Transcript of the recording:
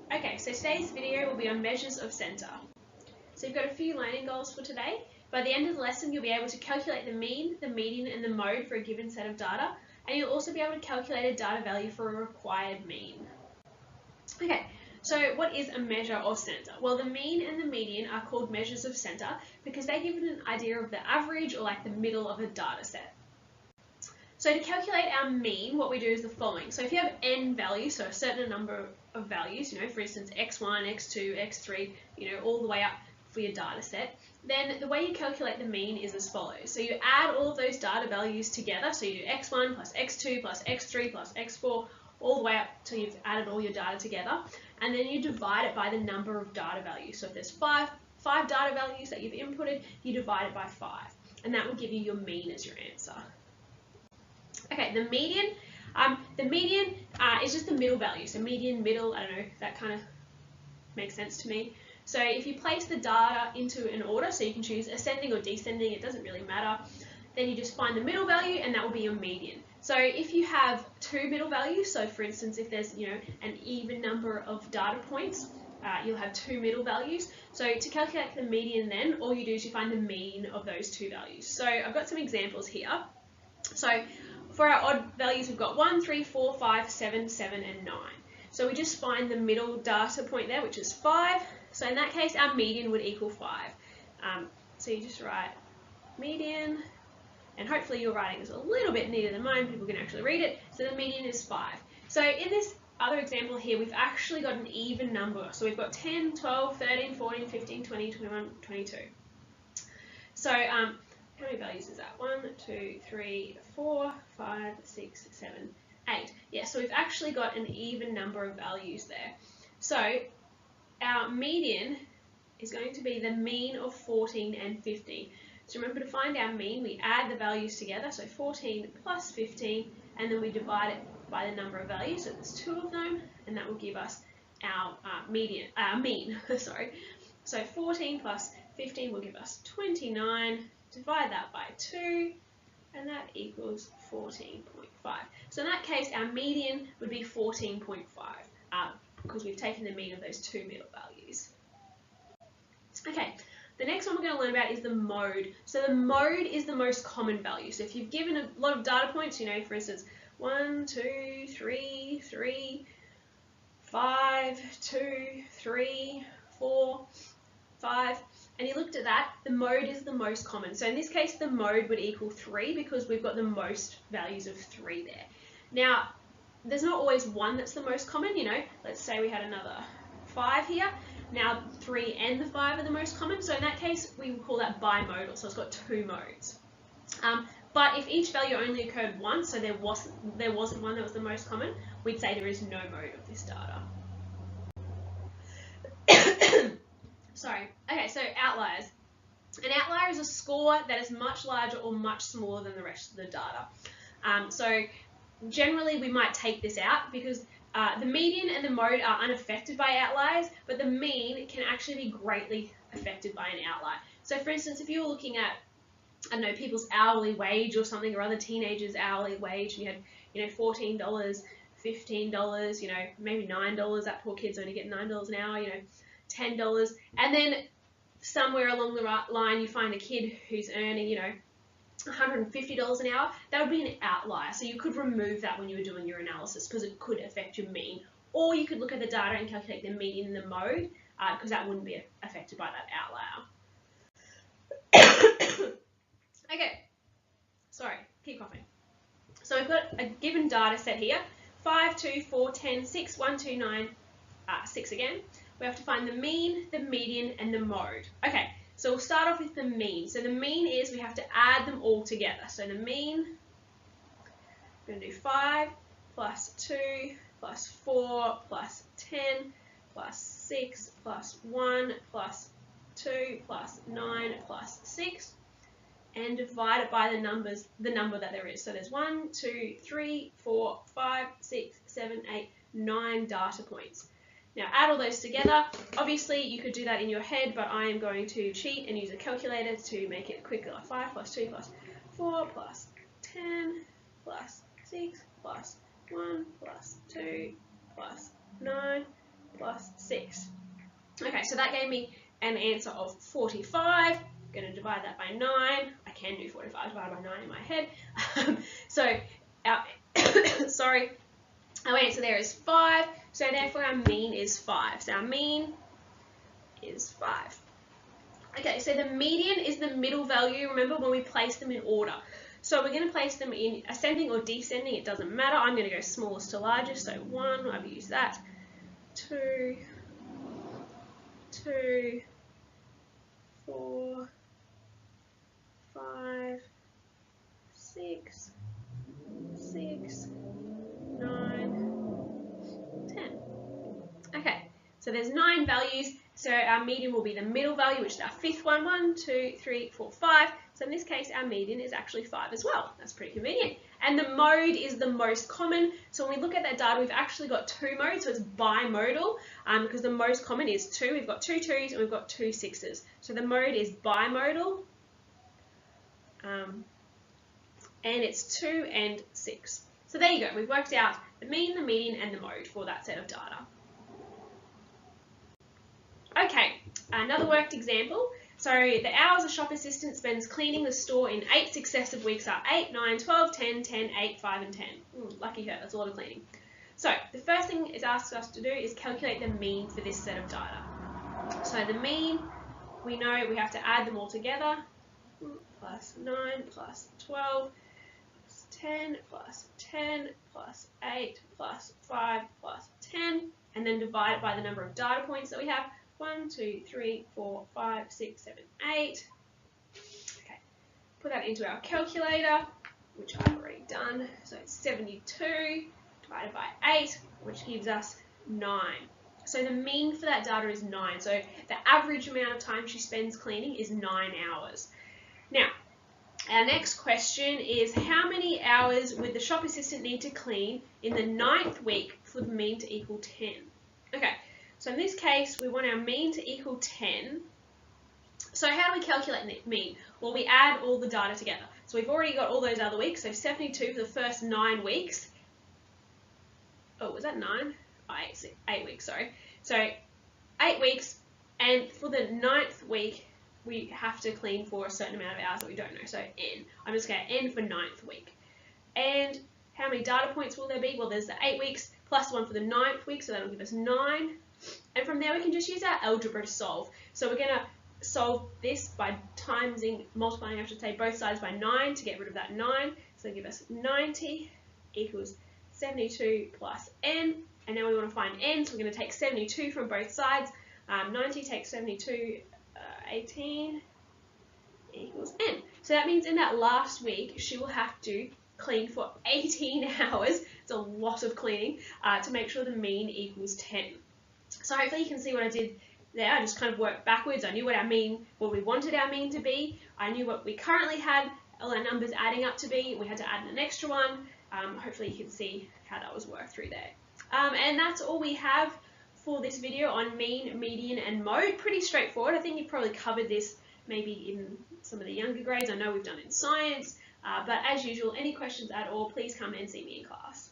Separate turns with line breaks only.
Okay, so today's video will be on measures of centre. So you've got a few learning goals for today. By the end of the lesson, you'll be able to calculate the mean, the median, and the mode for a given set of data, and you'll also be able to calculate a data value for a required mean. Okay, so what is a measure of centre? Well, the mean and the median are called measures of centre because they give an idea of the average or like the middle of a data set. So to calculate our mean, what we do is the following. So if you have n values, so a certain number of values, for instance, x1, x2, x3, all the way up for your data set, then the way you calculate the mean is as follows. So you add all of those data values together. So you do x1 plus x2 plus x3 plus x4, all the way up till you've added all your data together. And then you divide it by the number of data values. So if there's five data values that you've inputted, you divide it by 5. And that will give you your mean as your answer. Okay, the median is just the middle value. So median, middle, I don't know, that kind of makes sense to me. So if you place the data into an order, so you can choose ascending or descending, it doesn't really matter, then you just find the middle value and that will be your median. So if you have two middle values, so for instance, if there's an even number of data points, you'll have two middle values. So to calculate the median then, all you do is you find the mean of those two values. So I've got some examples here. So for our odd values, we've got 1, 3, 4, 5, 7, 7, and 9. So we just find the middle data point there, which is 5. So in that case, our median would equal 5. So you just write median, and hopefully your writing is a little bit neater than mine, people can actually read it. So the median is 5. So in this other example here, we've actually got an even number. So we've got 10, 12, 13, 14, 15, 20, 21, 22. So how many values is that? 1, 2, 3, 4, 5, 6, 7, 8. Yeah, so we've actually got an even number of values there. So our median is going to be the mean of 14 and 15. So remember, to find our mean, we add the values together, so 14 plus 15, and then we divide it by the number of values, so there's 2 of them, and that will give us our mean. Sorry. So 14 plus 15 will give us 29. Divide that by 2, and that equals 14.5. So in that case, our median would be 14.5 because we've taken the mean of those two middle values. Okay, the next one we're going to learn about is the mode. So the mode is the most common value. So if you've given a lot of data points, for instance, 1, 2, 3, 3, 5, 2, 3, 4, 5, and you looked at that, the mode is the most common. So in this case, the mode would equal 3 because we've got the most values of 3 there. Now, there's not always one that's the most common, Let's say we had another 5 here. Now, 3 and the 5 are the most common. So in that case, we would call that bimodal. So it's got 2 modes. But if each value only occurred once, so there wasn't one that was the most common, we'd say there is no mode of this data. Sorry. Okay, so outliers. An outlier is a score that is much larger or much smaller than the rest of the data. So generally we might take this out because the median and the mode are unaffected by outliers, but the mean can actually be greatly affected by an outlier. So for instance, if you were looking at, I don't know, people's hourly wage or something, or other teenagers' hourly wage, and you had, $14, $15, maybe $9, that poor kid's only getting $9 an hour, $10, and then somewhere along the line you find a kid who's earning, $150 an hour, that would be an outlier. So you could remove that when you were doing your analysis because it could affect your mean. Or you could look at the data and calculate the median and the mode because that wouldn't be affected by that outlier. Okay, sorry, keep coughing. So we've got a given data set here, 5, 2, 4, 10, 6, 1, 2, 9, 6 again. We have to find the mean, the median, and the mode. Okay, so we'll start off with the mean. So the mean is we have to add them all together. So the mean, we're going to do 5 plus 2 plus 4 plus 10 plus 6 plus 1 plus 2 plus 9 plus 6, and divide it by the number that there is. So there's 1, 2, 3, 4, 5, 6, 7, 8, 9 data points. Now add all those together. Obviously you could do that in your head, but I am going to cheat and use a calculator to make it quicker. 5 plus 2 plus 4 plus 10 plus 6 plus 1 plus 2 plus 9 plus 6. Okay, so that gave me an answer of 45. I'm going to divide that by 9. I can do 45 divided by 9 in my head. So our, sorry, our answer there is 5. So therefore our mean is 5. So our mean is 5. Okay, so the median is the middle value, remember, when we place them in order. So we're going to place them in ascending or descending, it doesn't matter. I'm going to go smallest to largest, so 1, I've used that. 2, 2, 4, 5, 6, 6, 9, 10. Okay, so there's 9 values, so our median will be the middle value, which is our 5th one. 1, 2, 3, 4, 5. So in this case, our median is actually 5 as well. That's pretty convenient. And the mode is the most common. So when we look at that data, we've actually got 2 modes, so it's bimodal, because the most common is 2. We've got 2 2s and we've got 2 6s. So the mode is bimodal, and it's 2 and 6. So there you go. We've worked out the mean, the median, and the mode for that set of data. Okay, another worked example. So the hours a shop assistant spends cleaning the store in 8 successive weeks are 8, 9, 12, 10, 10, 8, 5 and 10. Lucky her, that's a lot of cleaning. So the first thing it asks us to do is calculate the mean for this set of data. So the mean, we know we have to add them all together. Plus 9 plus 12 plus 10 plus 10 plus 8 plus 5 plus 10, and then divide it by the number of data points that we have. 1, 2, 3, 4, 5, 6, 7, 8. Okay, put that into our calculator, which I've already done. So it's 72 divided by 8, which gives us 9. So the mean for that data is 9. So the average amount of time she spends cleaning is 9 hours. Now, our next question is, how many hours would the shop assistant need to clean in the 9th week for the mean to equal 10? Okay. So in this case, we want our mean to equal 10. So how do we calculate the mean? Well, we add all the data together. So we've already got all those other weeks, so 72 for the first 9 weeks. Oh, was that 9? Oh, 8 weeks, sorry. So 8 weeks, and for the 9th week, we have to clean for a certain amount of hours that we don't know, so n. I'm just going to n for 9th week. And how many data points will there be? Well, there's the 8 weeks plus 1 for the 9th week, so that'll give us 9. And from there we can just use our algebra to solve. So we're going to solve this by multiplying, I should say, both sides by 9 to get rid of that 9. So give us 90 equals 72 plus n. And now we want to find n, so we're going to take 72 from both sides. 90 takes 72, 18 equals n. So that means in that last week she will have to clean for 18 hours. It's a lot of cleaning to make sure the mean equals 10. So hopefully you can see what I did there. I just kind of worked backwards. I knew what we wanted our mean to be. I knew what we currently had all our numbers adding up to be. We had to add an extra one. Hopefully you can see how that was worked through there. And that's all we have for this video on mean, median and mode. Pretty straightforward. I think you've probably covered this maybe in some of the younger grades. I know we've done it in science. But as usual, any questions at all, please come and see me in class.